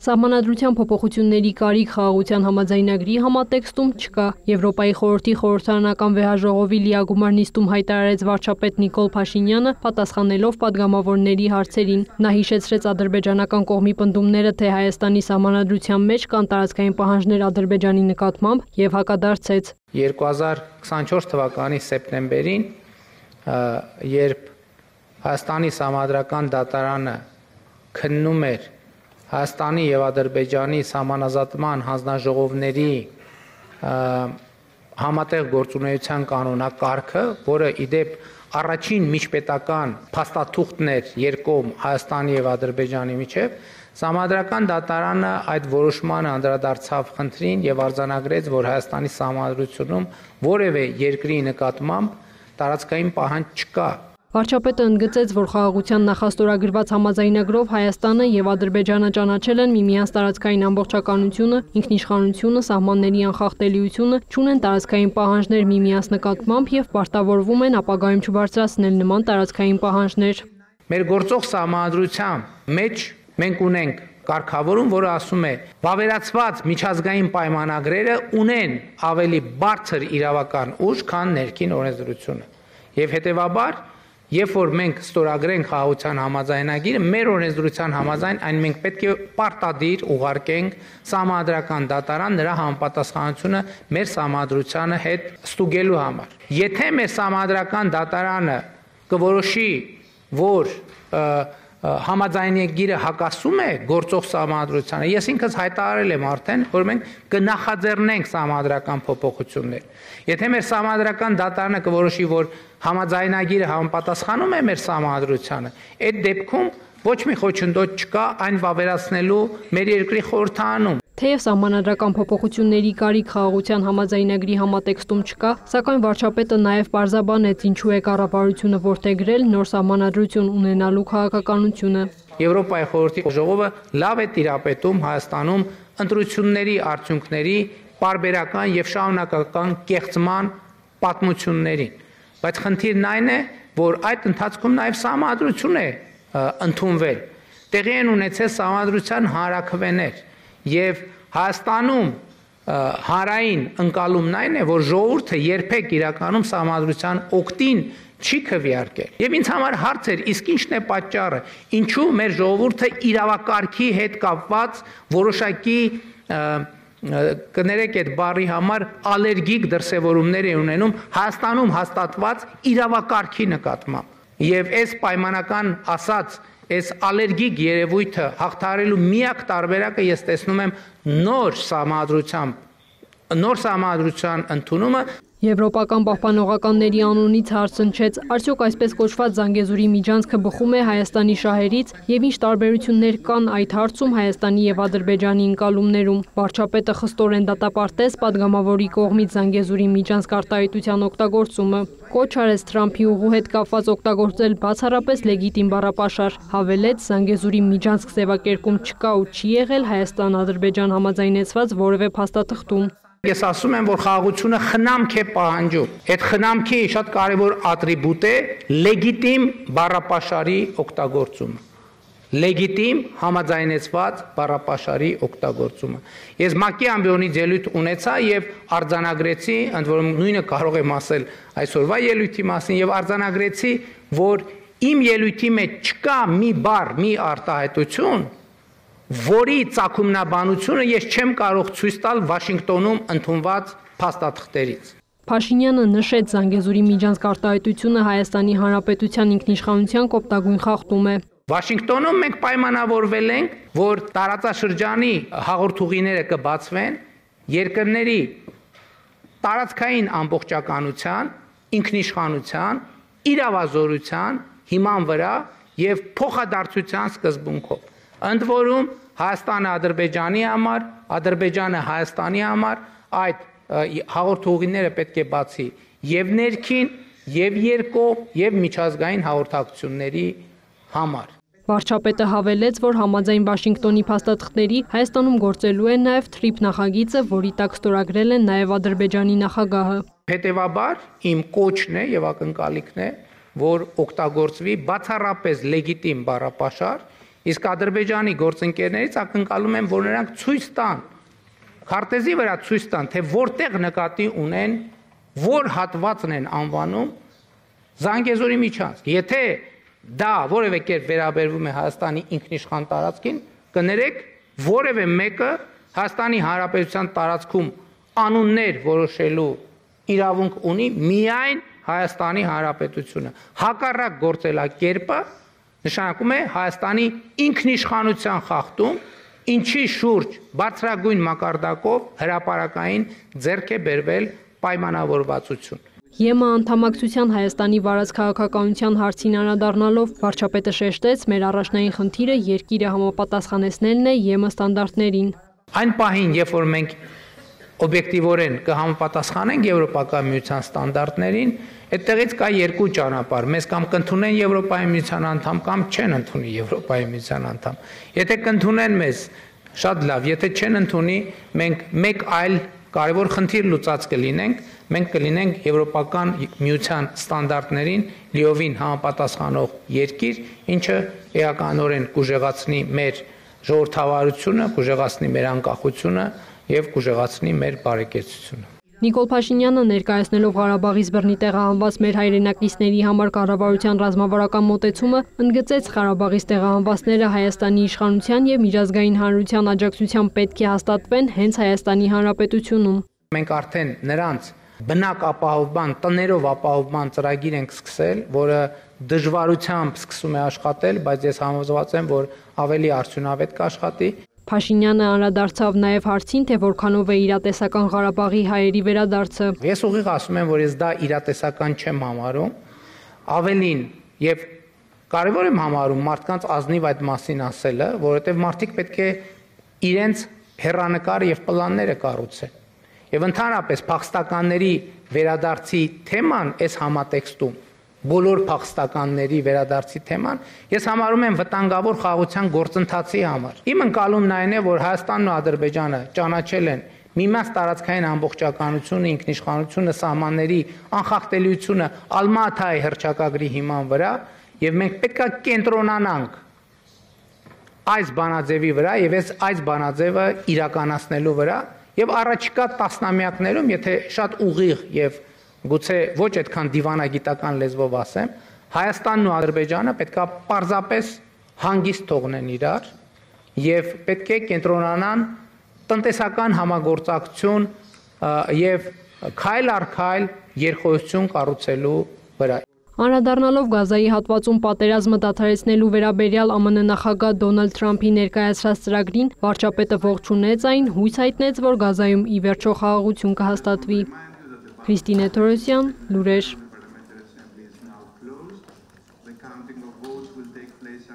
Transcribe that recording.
Սահմանադրության փոփոխությունների կարիք խաղաղության համաձայնագրի համատեքստում չկա։ Եվրոպայի խորհրդի խորհրդարանական վեհաժողովի լիագումար նիստում հայտարարեց վարչապետ Նիկոլ Փաշինյանը, պատասխանելով պատգամավորների հարցերին։ Նա հիշեցրեց ադրբեջանական կողմի պնդումները, թե Հայաստանի սահմանադրության մեջ կան տարածքային պահանջներ Ադրբեջանի նկատմամբ եւ հակադարձեց. 2024 թվականի սեպտեմբերին, երբ Հայաստանի սահմանադրական դատարանը քննում էր Հայաստանի եւ Ադրբեջանի սահմանազատման հանձնաժողովների համատեղ գործունեության կանոնակարգը, որը իդեպ առաջին միջպետական փաստաթուղթն էր երկկողմ Հայաստանի եւ Ադրբեջանի միջև, Սահմանադրական դատարանը այդ որոշմանը անդրադարձավ խնդրին եւ արձանագրեց, որ Հայաստանի սահմանադրությունում որևէ երկրի նկատմամբ տարածքային պահանջ չկա։ Վարչապետը ընդգծեց, որ խաղաղության նախաստորագրված համաձայնագրով Հայաստանը եւ Ադրբեջանը ճանաչել են միմյանց տարածքային ամբողջականությունը, ինքնիշխանությունը, սահմանների անխախտելիությունը, չունեն տարածքային պահանջներ միմյանց նկատմամբ եւ պարտավորվում են ապագայում չբարձրացնել նման տարածքային պահանջներ։ Մեր գործող սահմանադրության մեջ մենք ունենք կարգավորում, որը ասում է, վավերացված միջազգային պայմանագրերը ունեն ավելի բարձր իրավական ուժ, քան ներքին օրենսդրությունը։ Եվ հետեւաբար, երբ որ մենք ստորագրենք խաղաղության համաձայնագիրը, մեր օրենսդրության համաձայն այն մենք պետք է պարտադիր ուղարկենք սահմանադրական դատարան նրա համապատասխանությունը մեր սահմանադրությանը հետ ստուգելու համար։ Եթե մեր սահմանադրական դատարանը կորոշի, որ համաձայնագիրը հակասում է գործող սահմանադրությանը, ես ինքս հայտարարել եմ արդեն, որ մենք կնախաձեռնենք սահմանադրական փոփոխություններ։ Եթե մեր սահմանադրական դատարանը կորոշի, որ համաձայնագիրը համապատասխանում է մեր սահմանադրությանը, այդ դեպքում ոչ մի խոչընդոտ չկա այն վավերացնելու մեր երկրի խորհրդարանում։ Թեև սահմանադրական փոփոխությունների կարիք խաղաղության համաձայնագրի համատեքստում չկա, սակայն վարչապետը նաև պարզաբանեց, ինչու է կառավարությունը որդեգրել նոր սահմանադրություն ունենալու քաղաքականությունը։ Եվրոպայի խորհրդի ժողովը լավ է տիրապետում Հայաստանում ընտրությունների արդյունքների պարբերական եւ շարունակական կեղծման պատմություններին, բայց խնդիրն այն է, որ այդ ընթացքում նաև սահմանադրություն է ընդունվել։ Տեղի են ունեցել սահմանադրության հանրաքվեներ եւ Հայաստանում հանրային ընկալումն այն է, որ ժողովուրդը երբեք իրականում սահմանադրության օգտին չի քվեարկել։ Եվ ինձ համար հարց էր, իսկ ի՞նչն է պատճառը, ինչու մեր ժողովուրդը իրավակարգի հետ կապված որոշակի կներեք այդ բառի համար ալերգիկ դրսևորումներ է ունենում Հայաստանում հաստատված իրավակարգի նկատմամբ։ Եվ այս պայմանական ասած այս ալերգիկ երևույթը հաղթահարելու միակ տարբերակը ես տեսնում եմ նոր սահմանադրության ընդունումը։ Եվրոպական պահպանողականների անունից հարց հնչեց, արդյոք այսպես կոչված Զանգեզուրի միջանցքը բխում է Հայաստանի շահերից եւ ինչ տարբերություններ կան այդ հարցում Հայաստանի եւ Ադրբեջանի ընկալումներում։ Վարչապետը խստորեն դատապարտեց պատգամավորի կողմից Զանգեզուրի միջանցք արտահայտության օգտագործումը։ Կոչ արեց Թրամփի ուղու հետ կապված օգտագործել բացառապես լեգիտիմ բառապաշար։ Հավելեց, Զանգեզուրի միջանցք ձևակերպում չկա ու չի եղել Հայաստան-Ադրբեջան համաձայնեցված որևէ փաստաթղթում։ Ես ասում եմ, որ խաղաղությունը խնամք է պահանջում։ Այդ խնամքի շատ կարևոր ատրիբուտ է լեգիտիմ բառապաշարի օգտագործումը։ Լեգիտիմ համաձայնեցված բառապաշարի օգտագործումը։ Ես ՄԱԿ-ի ամբիոնից ելույթ ունեցա եւ արձանագրեցի, ընդ որում նույնը կարող եմ ասել այսօրվա ելույթի մասին եւ արձանագրեցի, որ իմ ելույթի մեջ չկա մի բառ, մի արտահայտություն, որի ծագումնաբանությունը ես չեմ կարող ցույց տալ Վաշինգտոնում ընդունված փաստաթղթերից։ Փաշինյանը նշեց, Զանգեզուրի միջանցք արտահայտությունը Հայաստանի Հանրապետության ինքնիշխանության կոպտագույն խախտում է։ Վաշինգտոնում մենք պայմանավորվել ենք, որ տարածաշրջանի հաղորդուղիները կբացվեն երկրների տարածքային ամբողջականության, ինքնիշխանության, իրավազորության հիման վրա եւ փոխադարձության սկզբունքով։ Ընդ որում Հայաստանը Ադրբեջանի համար, Ադրբեջանը Հայաստանի համար այդ հաղորդուղիները պետք է բացի եւ ներքին, եւ երկկողմ, եւ միջազգային հաղորդակցությունների համար։ Վարչապետը հավելեց, որ համաձայն Վաշինգտոնի փաստաթղթերի Հայաստանում գործելու է նաև թրիփ նախագիծը, որի տակ ստորագրել են նաև Ադրբեջանի նախագահը։ Հետևաբար իմ կոչն է եւ ակնկալիքն է, որ օգտագործվի բացառապես լեգիտիմ բառապաշար Իսկ Ադրբեջանի գործընկերներից ակնկալում եմ, որ նրանք ցույց տան, քարտեզի վրա ցույց տան, թե որտեղ նկատի ունեն, որ հատվածն են անվանում Զանգեզուրի միջանցք։ Եթե դա որևէ կերպ վերաբերվում է Հայաստանի ինքնիշխան տարածքին, կներեք, որևէ մեկը Հայաստանի Հանրապետության տարածքում անուններ որոշելու իրավունք ունի միայն Հայաստանի Հանրապետությունը։ Հակառակ գործելակերպը նշանակում է Հայաստանի ինքնիշխանության խախտում, ինչի շուրջ բարձրագույն մակարդակով հրապարակային ձեռք է բերվել պայմանավորվածություն։ ԵՄ անդամակցության Հայաստանի վարած քաղաքականության հարցին անդրադառնալով վարչապետը շեշտեց, մեր առաջնային խնդիրը երկիրը համապատասխանեցնելն է ԵՄ ստանդարտներին։ Այն պահին, երբ որ մենք օբյեկտիվորեն կհամապատասխանենք Եվրոպական միության ստանդարտներին, այդտեղից կա երկու ճանապարհ, մեզ կամ կընդունեն Եվրոպայի միության անդամ, կամ չեն ընդունի Եվրոպայի միության անդամ։ Եթե կընդունեն մեզ, շատ լավ, եթե չեն ընդունի, մենք մեկ այլ կարևոր խնդիր լուծած կլինենք, մենք կլինենք Եվրոպական միության ստանդարտներին լիովին համապատասխանող երկիր, ինչը էականորեն կուժեղացնի մեր ժողովրդավարությունը, կուժեղացնի մեր անկախությունը եւ կուժեղացնի մեր բարեկեցությունը։ Նիկոլ Փաշինյանը ներկայացնելով Ղարաբաղից բռնի տեղահանված մեր հայրենակիցների համար կառավարության ռազմավարական մոտեցումը, ընդգծեց Ղարաբաղից տեղահանվածները Հայաստանի իշխանության եւ միջազգային հանրության աջակցությամբ պետք է հաստատվեն հենց Հայաստանի Հանրապետությունում։ Մենք արդեն նրանց բնակ ապահովման, տներով ապահովման ծրագիր ենք սկսել, որը դժվարությամբ սկսում է աշխատել, բայց ես համոզված եմ, որ ավելի արդյունավետ կաշխատի։ Փաշինյանը անդրադարձավ նաև հարցին, թե որքանով է իրատեսական Ղարաբաղի հայերի վերադարձը։ Ես ուղիղ ասում եմ, որ ես դա իրատեսական չեմ համարում, ավելին եւ կարևոր եմ համարում մարդկանց ազնիվ այդ մասին ասելը, որովհետեւ մարդիկ պետք է իրենց հեռանկարը եւ պլանները կառուցեն։ Եվ ընդհանրապես փախստականների վերադարձի թեման այս համատեքստում, բոլոր փախստականների վերադարձի թեման, ես համարում եմ վտանգավոր խաղաղության գործընթացի համար։ Իմ ընկալումն այն է, որ Հայաստանն ու Ադրբեջանը ճանաչել են միմյանց տարածքային ամբողջականությունը, ինքնիշխանությունը, սահմանների անխախտելիությունը Ալմա-Աթայի հռչակագրի հիման վրա, եւ մենք պետք է կենտրոնանանք այս բանաձևի վրա եւ այս բանաձևը իրականացնելու վրա եւ առաջիկա տասնամյակներում, եթե շատ ուղիղ եւ գուցե ոչ այդքան դիվանագիտական լեզվով ասեմ, Հայաստանն ու Ադրբեջանը պետք է պարզապես հանգիստ թողնեն իրար եւ պետք է կենտրոնանան տնտեսական համագործակցություն եւ քայլ առ քայլ երկխոսություն կառուցելու վրա։ Անդրադառնալով Գազայի հատվածում պատերազմը դադարեցնելու վերաբերյալ ԱՄՆ նախագահ Դոնալդ Թրամփի ներկայացրած ծրագրին, վարչապետը ողջունեց այն, հույս հայտնեց, որ Գազայում ի վերջո խաղաղություն կհաստատվի։ Քրիստինե Թորոսյան, լուրեր։